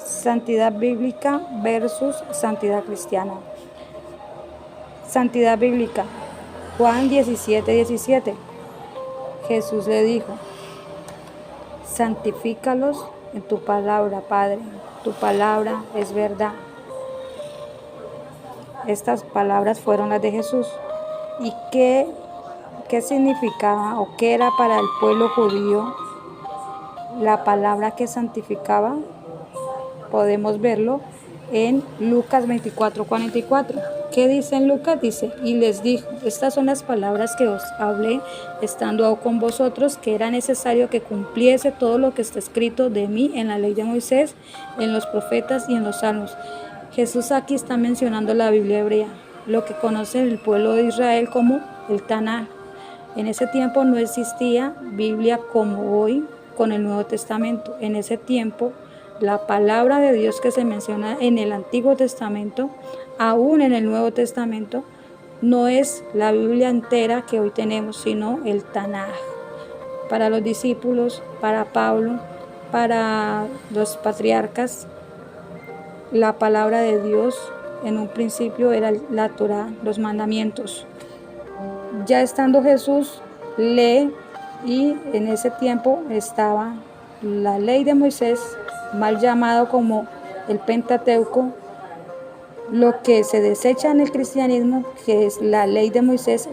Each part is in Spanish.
Santidad bíblica versus santidad cristiana. Santidad bíblica. Juan 17:17. Jesús le dijo: santifícalos en tu palabra, Padre. Tu palabra es verdad. Estas palabras fueron las de Jesús. ¿Y qué significaba o qué era para el pueblo judío la palabra que santificaba? Podemos verlo en Lucas 24:44. ¿Qué dice en Lucas? Dice: y les dijo: estas son las palabras que os hablé estando aún con vosotros, que era necesario que cumpliese todo lo que está escrito de mí en la ley de Moisés, en los profetas y en los salmos. Jesús aquí está mencionando la Biblia hebrea, lo que conoce el pueblo de Israel como el Tanaj. En ese tiempo no existía Biblia como hoy con el Nuevo Testamento. En ese tiempo la palabra de Dios que se menciona en el Antiguo Testamento, aún en el Nuevo Testamento, no es la Biblia entera que hoy tenemos, sino el Tanaj. Para los discípulos, para Pablo, para los patriarcas, la palabra de Dios en un principio era la Torá, los mandamientos. Ya estando Jesús, lee, y en ese tiempo estaba la ley de Moisés, mal llamado como el Pentateuco, lo que se desecha en el cristianismo, que es la ley de Moisés,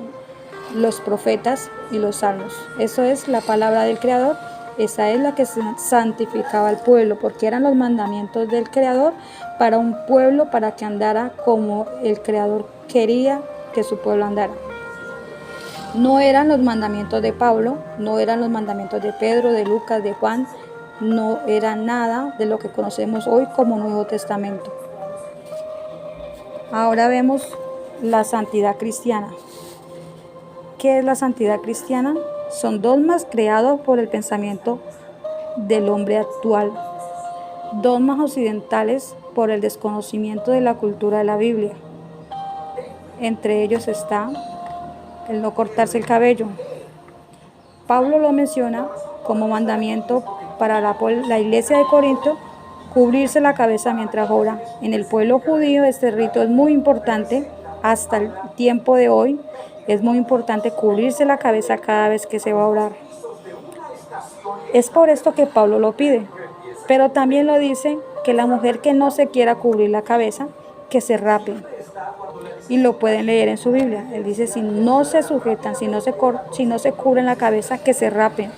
los profetas y los salmos. Eso es la palabra del Creador. Esa es la que santificaba al pueblo, porque eran los mandamientos del Creador para un pueblo, para que andara como el Creador quería que su pueblo andara. No eran los mandamientos de Pablo, no eran los mandamientos de Pedro, de Lucas, de Juan, no era nada de lo que conocemos hoy como Nuevo Testamento. Ahora vemos la santidad cristiana. ¿Qué es la santidad cristiana? Son dogmas creados por el pensamiento del hombre actual, dogmas occidentales por el desconocimiento de la cultura de la Biblia. Entre ellos está el no cortarse el cabello. Pablo lo menciona como mandamiento para la iglesia de Corinto, cubrirse la cabeza mientras ora. En el pueblo judío este rito es muy importante. Hasta el tiempo de hoy es muy importante cubrirse la cabeza cada vez que se va a orar. Es por esto que Pablo lo pide, pero también lo dice que la mujer que no se quiera cubrir la cabeza, que se rape. Y lo pueden leer en su Biblia. Él dice: si no se sujetan, si no se cubren la cabeza, que se rapen.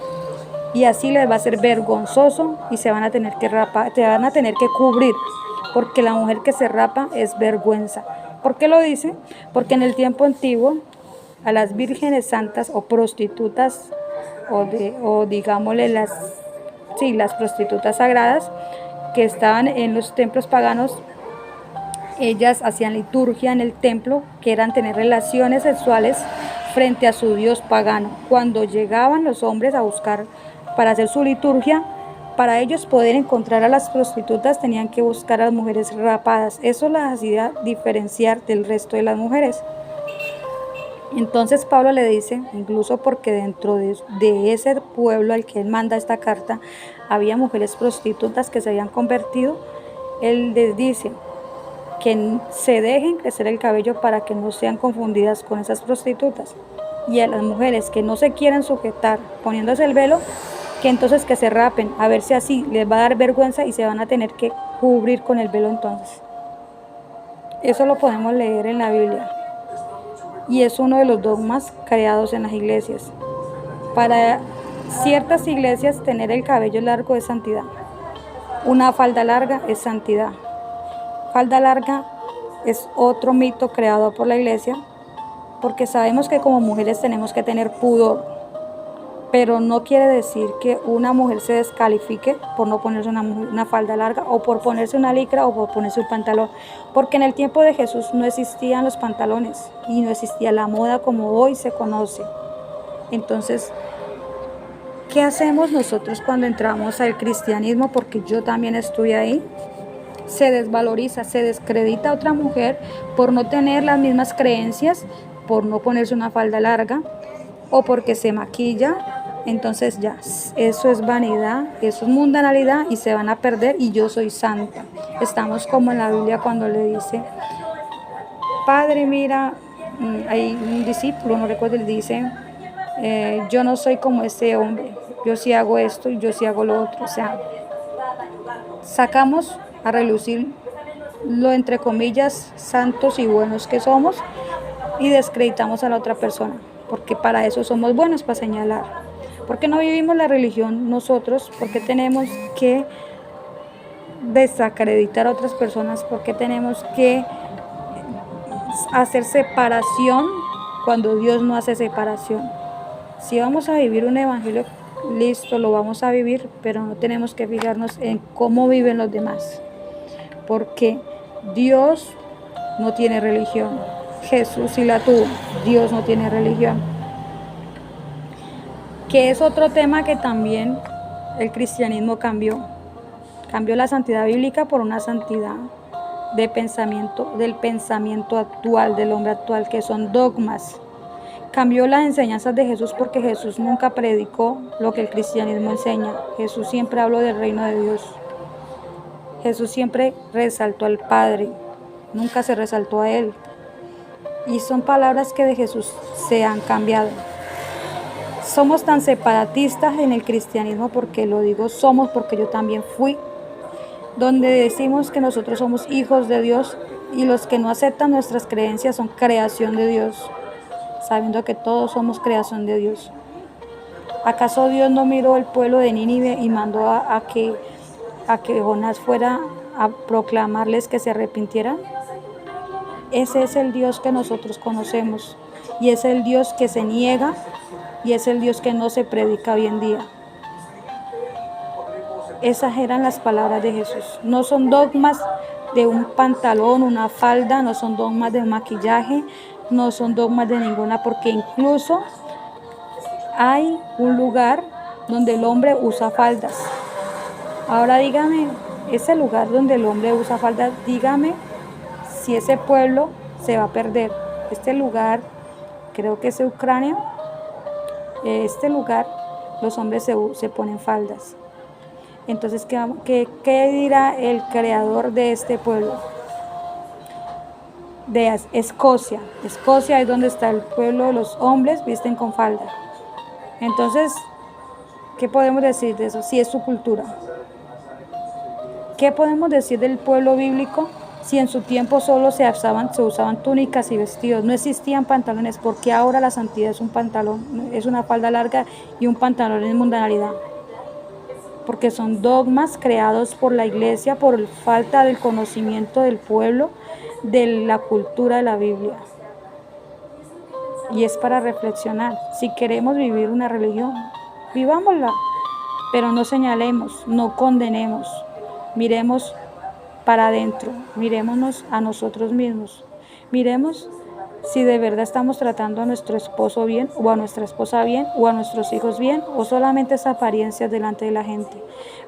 Y así les va a ser vergonzoso y se van a tener que rapar, te van a tener que cubrir, porque la mujer que se rapa es vergüenza. ¿Por qué lo dice? Porque en el tiempo antiguo a las vírgenes santas o prostitutas, o digámosle las prostitutas sagradas que estaban en los templos paganos, ellas hacían liturgia en el templo, que eran tener relaciones sexuales frente a su dios pagano. Cuando llegaban los hombres a buscar para hacer su liturgia, para ellos poder encontrar a las prostitutas tenían que buscar a las mujeres rapadas. Eso las hacía diferenciar del resto de las mujeres. Entonces Pablo le dice, incluso porque dentro de ese pueblo al que él manda esta carta había mujeres prostitutas que se habían convertido, él les dice que se dejen crecer el cabello para que no sean confundidas con esas prostitutas. Y a las mujeres que no se quieran sujetar poniéndose el velo, que entonces que se rapen, a ver si así les va a dar vergüenza y se van a tener que cubrir con el velo entonces. Eso lo podemos leer en la Biblia. Y es uno de los dogmas creados en las iglesias. Para ciertas iglesias tener el cabello largo es santidad. Una falda larga es santidad. Falda larga es otro mito creado por la iglesia, porque sabemos que como mujeres tenemos que tener pudor, pero no quiere decir que una mujer se descalifique por no ponerse una falda larga, o por ponerse una licra, o por ponerse un pantalón, porque en el tiempo de Jesús no existían los pantalones y no existía la moda como hoy se conoce. Entonces, ¿qué hacemos nosotros cuando entramos al cristianismo? Porque yo también estuve ahí. Se desvaloriza, se descredita a otra mujer por no tener las mismas creencias, por no ponerse una falda larga, o porque se maquilla, entonces ya, eso es vanidad, eso es mundanalidad y se van a perder y yo soy santa. Estamos como en la Biblia cuando le dice, Padre, mira, hay un discípulo, no recuerdo, le dice, yo no soy como ese hombre, yo sí hago esto y yo sí hago lo otro. O sea, sacamos a relucir lo entre comillas santos y buenos que somos y descreditamos a la otra persona, porque para eso somos buenos, para señalar. ¿Por qué no vivimos la religión nosotros? ¿Por qué tenemos que desacreditar a otras personas? ¿Por qué tenemos que hacer separación cuando Dios no hace separación? Si vamos a vivir un evangelio, listo, lo vamos a vivir, pero no tenemos que fijarnos en cómo viven los demás, porque Dios no tiene religión. Jesús sí la tuvo. Dios no tiene religión. Que es otro tema que también el cristianismo cambió. Cambió la santidad bíblica por una santidad de pensamiento, del pensamiento actual, del hombre actual, que son dogmas. Cambió las enseñanzas de Jesús porque Jesús nunca predicó lo que el cristianismo enseña. Jesús siempre habló del reino de Dios. Jesús siempre resaltó al Padre, nunca se resaltó a Él. Y son palabras que de Jesús se han cambiado. Somos tan separatistas en el cristianismo, porque lo digo somos, porque yo también fui, donde decimos que nosotros somos hijos de Dios y los que no aceptan nuestras creencias son creación de Dios, sabiendo que todos somos creación de Dios. ¿Acaso Dios no miró el pueblo de Nínive y mandó a que Jonás fuera a proclamarles que se arrepintieran? Ese es el Dios que nosotros conocemos y es el Dios que se niega y es el Dios que no se predica hoy en día. Esas eran las palabras de Jesús. No son dogmas de un pantalón, una falda, no son dogmas de maquillaje, no son dogmas de ninguna, porque incluso hay un lugar donde el hombre usa faldas. Ahora dígame, ese lugar donde el hombre usa faldas, dígame si ese pueblo se va a perder. Este lugar, creo que es Ucrania, este lugar los hombres se ponen faldas. Entonces, ¿qué dirá el creador de este pueblo? De Escocia. Escocia es donde está el pueblo, los hombres visten con falda. Entonces, ¿qué podemos decir de eso? Si es su cultura. ¿Qué podemos decir del pueblo bíblico? Si en su tiempo solo se usaban túnicas y vestidos, no existían pantalones, porque ahora la santidad es un pantalón, es una falda larga y un pantalón es mundanalidad. Porque son dogmas creados por la iglesia por falta del conocimiento del pueblo, de la cultura de la Biblia. Y es para reflexionar. Si queremos vivir una religión, vivámosla, pero no señalemos, no condenemos, miremos para adentro, mirémonos a nosotros mismos, miremos si de verdad estamos tratando a nuestro esposo bien, o a nuestra esposa bien, o a nuestros hijos bien, o solamente es apariencias delante de la gente.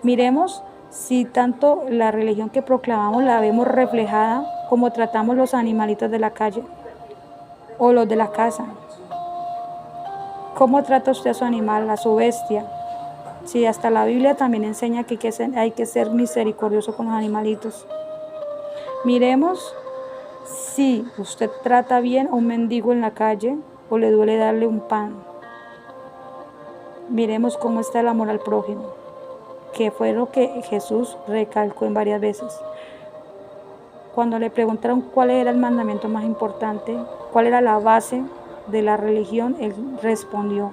Miremos si tanto la religión que proclamamos la vemos reflejada como tratamos los animalitos de la calle o los de la casa. ¿Cómo trata usted a su animal, a su bestia? Si hasta la Biblia también enseña que hay que ser misericordioso con los animalitos. Miremos si usted trata bien a un mendigo en la calle o le duele darle un pan. Miremos cómo está el amor al prójimo, que fue lo que Jesús recalcó en varias veces. Cuando le preguntaron cuál era el mandamiento más importante, cuál era la base de la religión, él respondió: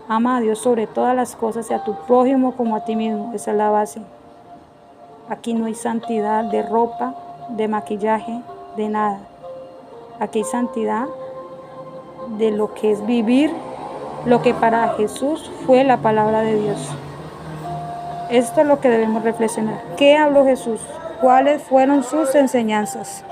ama a Dios sobre todas las cosas y a tu prójimo como a ti mismo. Esa es la base. Aquí no hay santidad de ropa, de maquillaje, de nada. Aquí hay santidad de lo que es vivir lo que para Jesús fue la palabra de Dios. Esto es lo que debemos reflexionar. ¿Qué habló Jesús? ¿Cuáles fueron sus enseñanzas?